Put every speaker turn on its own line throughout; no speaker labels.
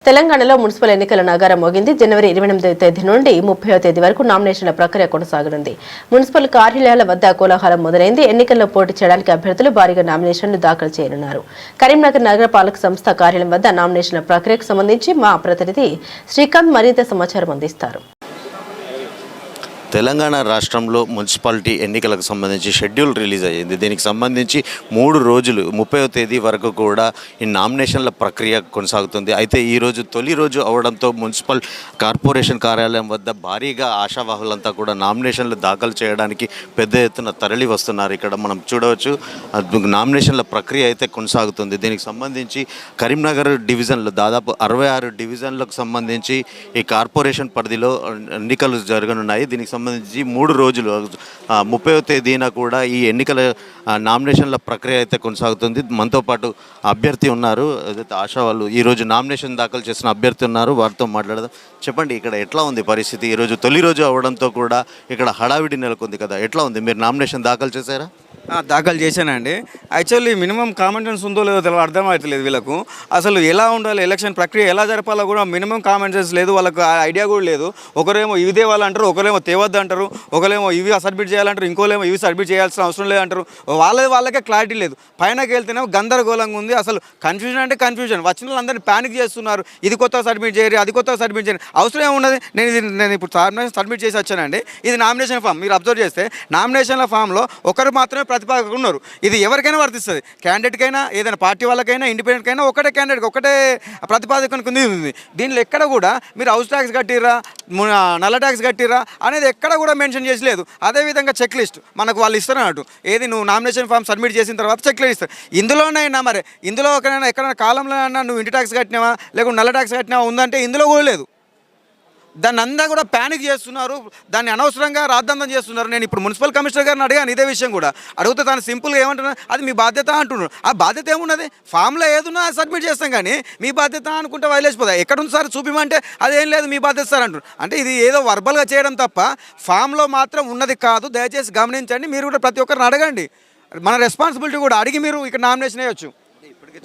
తెలంగాణలో మున్సిపల్ ఎన్నికల నగారం మోగింది. జనవరి 28వ తేదీ నుండి 30వ తేదీ వరకు నామినేషన్ల ప్రక్రియ కొనసాగనుంది. మున్సిపల్ కార్యాలయాల వద్ద కోలాహలం మొదలైంది. ఎన్నికల్లో పోటీ చేయడానికి అభ్యర్థులు భారీగా నామినేషన్లు దాఖలు చేయనున్నారు. కరీంనగర్ నగరపాలక సంస్థ కార్యాలయం వద్ద నామినేషన్ల ప్రక్రియకు సంబంధించి మా ప్రతినిధి శ్రీకాంత్ మరింత సమాచారం అందిస్తారు.
తెలంగాణ రాష్ట్రంలో మున్సిపాలిటీ ఎన్నికలకు సంబంధించి షెడ్యూల్ రిలీజ్ అయ్యింది. దీనికి సంబంధించి 3 రోజులు 30వ తేదీ వరకు కూడా ఈ నామినేషన్ల ప్రక్రియ కొనసాగుతుంది. అయితే ఈరోజు తొలి రోజు అవడంతో మున్సిపల్ కార్పొరేషన్ కార్యాలయం వద్ద భారీగా ఆశావాహులంతా కూడా నామినేషన్లు దాఖలు చేయడానికి పెద్ద ఎత్తున తరలి వస్తున్నారు. ఇక్కడ మనం చూడవచ్చు నామినేషన్ల ప్రక్రియ అయితే కొనసాగుతుంది. దీనికి సంబంధించి కరీంనగర్ డివిజన్లో దాదాపు 66 డివిజన్లకు సంబంధించి ఈ కార్పొరేషన్ పరిధిలో ఎన్నికలు జరగనున్నాయి. దీనికి సంబంధించి 3 రోజులు 30వ తేదీన కూడా ఈ ఎన్నికల నామినేషన్ల ప్రక్రియ అయితే కొనసాగుతుంది. మనతో పాటు అభ్యర్థి ఉన్నారు, ఏదైతే ఆశా వాళ్ళు ఈరోజు నామినేషన్ దాఖలు చేసిన అభ్యర్థి ఉన్నారు, వారితో మాట్లాడదాం. చెప్పండి, ఇక్కడ ఎట్లా ఉంది పరిస్థితి? ఈరోజు తొలి రోజు అవడంతో కూడా ఇక్కడ హడావిడి నెలకొంది కదా, ఎట్లా ఉంది? మీరు నామినేషన్ దాఖలు చేశారా?
దాఖలు చేశానండి. యాక్చువల్లీ మినిమం కామన్ సెన్స్ ఉందో లేదో తెలియదు, అర్థమవుతలేదు వీళ్ళకు. అసలు ఎలా ఉండాలి, ఎలక్షన్ ప్రక్రియ ఎలా జరపాలో కూడా మినిమం కామన్ సెన్స్ లేదు, వాళ్ళకు ఐడియా కూడా లేదు. ఒకరేమో ఇవి తేవాలంటారు, ఒకరేమో తేవద్దు అంటారు, ఒకరేమో ఇవి సబ్మిట్ చేయాలంటారు, ఇంకోలేమో ఇవి సబ్మిట్ చేయాల్సిన అవసరం లేదంటారు. వాళ్ళకే క్లారిటీ లేదు. పైనకి వెళ్తేనేమో గందరగోళంగా ఉంది. అసలు కన్ఫ్యూజన్ అంటే కన్ఫ్యూజన్. వచ్చిన వాళ్ళందరినీ ప్యానిక్ చేస్తున్నారు. ఇది కొత్తగా సబ్మిట్ చేయరు, అది కొత్తగా సబ్మిట్ చేయరు. అవసరం ఏమున్నది? నేను ఇప్పుడు సబ్మిట్ చేసి వచ్చానండి. ఇది నామినేషన్ ఫామ్. మీరు అబ్జర్వ్ చేస్తే నామినేషన్ల ఫామ్లో ఒకరు మాత్రమే ప్రతిపాదకులు ఉన్నారు. ఇది ఎవరికైనా వర్తిస్తుంది, క్యాండిడేట్కైనా, ఏదైనా పార్టీ వాళ్ళకైనా, ఇండిపెండెంట్కైనా ఒకటే క్యాండిడేట్, ఒకటే ప్రతిపాదకునికి ఉంది. దీనిలో ఎక్కడ కూడా మీరు హౌస్ ట్యాక్స్ కట్టిరా, నల్ల ట్యాక్స్ కట్టిరా అనేది ఎక్కడ కూడా మెన్షన్ చేసి లేదు. అదేవిధంగా చెక్ లిస్ట్ మనకు వాళ్ళు ఇస్తారు అన్నట్టు. ఏది నువ్వు నామినేషన్ ఫామ్ సబ్మిట్ చేసిన తర్వాత చెక్ లిస్ట్ ఇస్తారు. ఇందులోనైనా మరి ఇందులో ఎక్కడైనా కాలంలో అయినా నువ్వు ఇంటి ట్యాక్స్ కట్టినావా లేకుంటే నల్ల ట్యాక్స్ కట్టినావా ఉందంటే ఇందులో కూడా లేదు. దాన్ని అంతా కూడా ప్యానిక్ చేస్తున్నారు, దాన్ని అనవసరంగా రాద్ధాంతం చేస్తున్నారు. నేను ఇప్పుడు మున్సిపల్ కమిషనర్ గారిని అడిగాను ఇదే విషయం కూడా. అడిగితే తను సింపుల్గా ఏమంటున్నారు, అది మీ బాధ్యత అంటున్నారు. ఆ బాధ్యత ఏమున్నది? ఫామ్లో ఏదున్నా సబ్మిట్ చేస్తాం, కానీ మీ బాధ్యత అనుకుంటే వదిలేసిపోతాయి. ఎక్కడుంది సార్ చూపిమంటే అదేం లేదు మీ బాధ్యత సార్ అంటున్నారు. అంటే ఇది ఏదో వర్బల్గా చేయడం తప్ప ఫామ్లో మాత్రం ఉన్నది కాదు. దయచేసి గమనించండి. మీరు కూడా ప్రతి ఒక్కరిని అడగండి. మన రెస్పాన్సిబిలిటీ కూడా అడిగి మీరు ఇక్కడ నామినేషన్ వేయవచ్చు.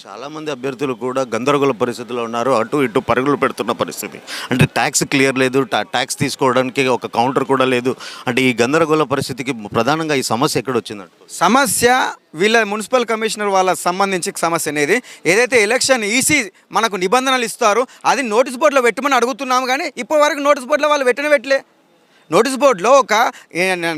చాలా మంది అభ్యర్థులు కూడా గందరగోళ పరిస్థితిలో ఉన్నారు. అటు ఇటు పరుగులు పెడుతున్న పరిస్థితి. అంటే ట్యాక్స్ క్లియర్ లేదు, ట్యాక్స్ తీసుకోవడానికి ఒక కౌంటర్ కూడా లేదు. అంటే ఈ గందరగోళ పరిస్థితికి ప్రధానంగా ఈ సమస్య ఎక్కడ వచ్చిందంట?
సమస్య వీళ్ళ మున్సిపల్ కమిషనర్ వాళ్ళ సంబంధించి సమస్య అనేది ఏదైతే ఎలక్షన్ ఈసీ మనకు నిబంధనలు ఇస్తారో అది నోటీస్ బోర్డులో పెట్టమని అడుగుతున్నాము, కానీ ఇప్పటి వరకు నోటీస్ బోర్డులో వాళ్ళు పెట్టలే. నోటీస్ బోర్డులో ఒక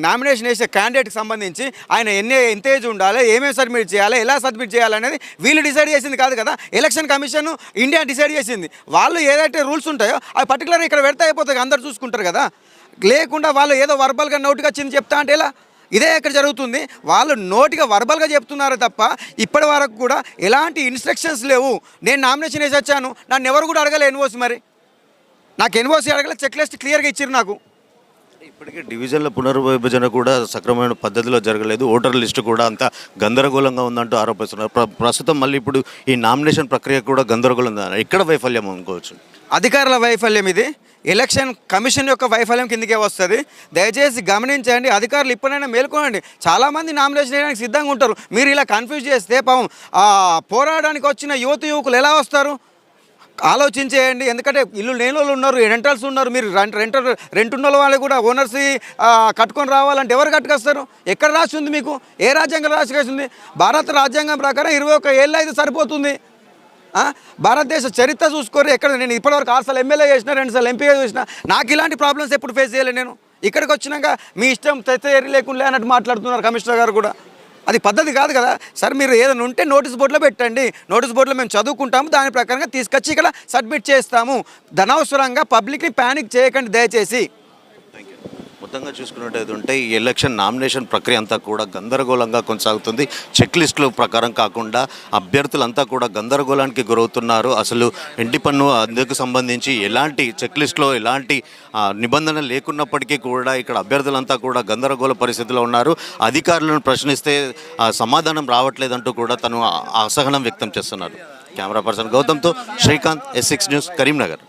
నామినేషన్ వేసే క్యాండిడేట్కి సంబంధించి ఆయన ఎంత ఏజ్ ఉండాలి, ఏమేమి సబ్మిట్ చేయాలి, ఎలా సబ్మిట్ చేయాలనేది వీళ్ళు డిసైడ్ చేసింది కాదు కదా. ఎలక్షన్ కమిషన్ ఇండియా డిసైడ్ చేసింది. వాళ్ళు ఏదైతే రూల్స్ ఉంటాయో అవి పర్టికులర్గా ఇక్కడ పెడితే అయిపోతుంది, అందరు చూసుకుంటారు కదా. లేకుండా వాళ్ళు ఏదో వర్బల్గా నోటుగా వచ్చింది చెప్తా అంటే ఎలా? ఇదే ఇక్కడ జరుగుతుంది. వాళ్ళు నోటిగా వర్బల్గా చెప్తున్నారు తప్ప ఇప్పటి వరకు కూడా ఎలాంటి ఇన్స్ట్రక్షన్స్ లేవు. నేను నామినేషన్ వేసి వచ్చాను, నన్ను ఎవరు కూడా అడగలే ఎన్ఓసి. మరి నాకు ఎన్ఓసి అడగలే, చెక్ లిస్ట్ క్లియర్గా ఇచ్చారు నాకు.
ఇప్పటికే డివిజన్ల పునర్విభజన కూడా సక్రమమైన పద్ధతిలో జరగలేదు, ఓటర్ లిస్టు కూడా అంతా గందరగోళంగా ఉందంటూ ఆరోపిస్తున్నారు. ప్రస్తుతం మళ్ళీ ఇప్పుడు ఈ నామినేషన్ ప్రక్రియ కూడా గందరగోళంగా, ఎక్కడ వైఫల్యం అనుకోవచ్చు?
అధికారుల వైఫల్యం ఇది. ఎలక్షన్ కమిషన్ యొక్క వైఫల్యం కిందకే వస్తుంది. దయచేసి గమనించండి, అధికారులు ఇప్పుడైనా మేల్కోనండి. చాలామంది నామినేషన్ వేయడానికి సిద్ధంగా ఉంటారు. మీరు ఇలా కన్ఫ్యూజ్ చేస్తే పాపం పోరాడడానికి వచ్చిన యువకులు ఎలా వస్తారు? ఆలోచించేయండి. ఎందుకంటే ఇల్లు లేని వాళ్ళు ఉన్నారు, రెంటల్స్ ఉన్నారు. మీరు రెంట్ ఉన్న వాళ్ళు కూడా ఓనర్స్ కట్టుకొని రావాలంటే ఎవరు కట్టుకొస్తారు? ఎక్కడ రాసి ఉంది మీకు? ఏ రాజ్యాంగం రాసి ఉంది? భారత రాజ్యాంగం ప్రకారం 21 ఏళ్ళు అయితే సరిపోతుంది. భారతదేశ చరిత్ర చూసుకోరు. ఎక్కడ నేను ఇప్పటివరకు 6 సార్లు ఎమ్మెల్యే చేసిన, 2 సార్లు ఎంపీగా చేసిన. నాకు ఇలాంటి ప్రాబ్లమ్స్ ఎప్పుడు ఫేస్ చేయలేదు. నేను ఇక్కడికి వచ్చినాక మీ ఇష్టం తెచ్చేరి లేకుండా అన్నట్టు మాట్లాడుతున్నారు కమిషనర్ గారు కూడా. అది పద్ధతి కాదు కదా సార్. మీరు ఏదైనా ఉంటే నోటీస్ బోర్డులో పెట్టండి. నోటీస్ బోర్డులో మేము చదువుకుంటాము, దాని ప్రకారంగా తీసుకొచ్చి ఇక్కడ సబ్మిట్ చేస్తాము. ధనవసరంగా పబ్లిక్ని ప్యానిక్ చేయకండి దయచేసి.
మొత్తంగా చూసుకున్నట్టయితే ఈ ఎలక్షన్ నామినేషన్ ప్రక్రియ అంతా కూడా గందరగోళంగా కొనసాగుతుంది. చెక్ లిస్టుల ప్రకారం కాకుండా అభ్యర్థులంతా కూడా గందరగోళానికి గురవుతున్నారు. అసలు ఇంటి పన్ను అందుకు సంబంధించి ఎలాంటి చెక్ లిస్టులో ఎలాంటి నిబంధన లేకున్నప్పటికీ కూడా ఇక్కడ అభ్యర్థులంతా కూడా గందరగోళ పరిస్థితిలో ఉన్నారు. అధికారులను ప్రశ్నిస్తే సమాధానం రావట్లేదంటూ కూడా తను అసహనం వ్యక్తం చేస్తున్నారు. కెమెరా పర్సన్ గౌతమ్తో శ్రీకాంత్, S6 న్యూస్, కరీంనగర్.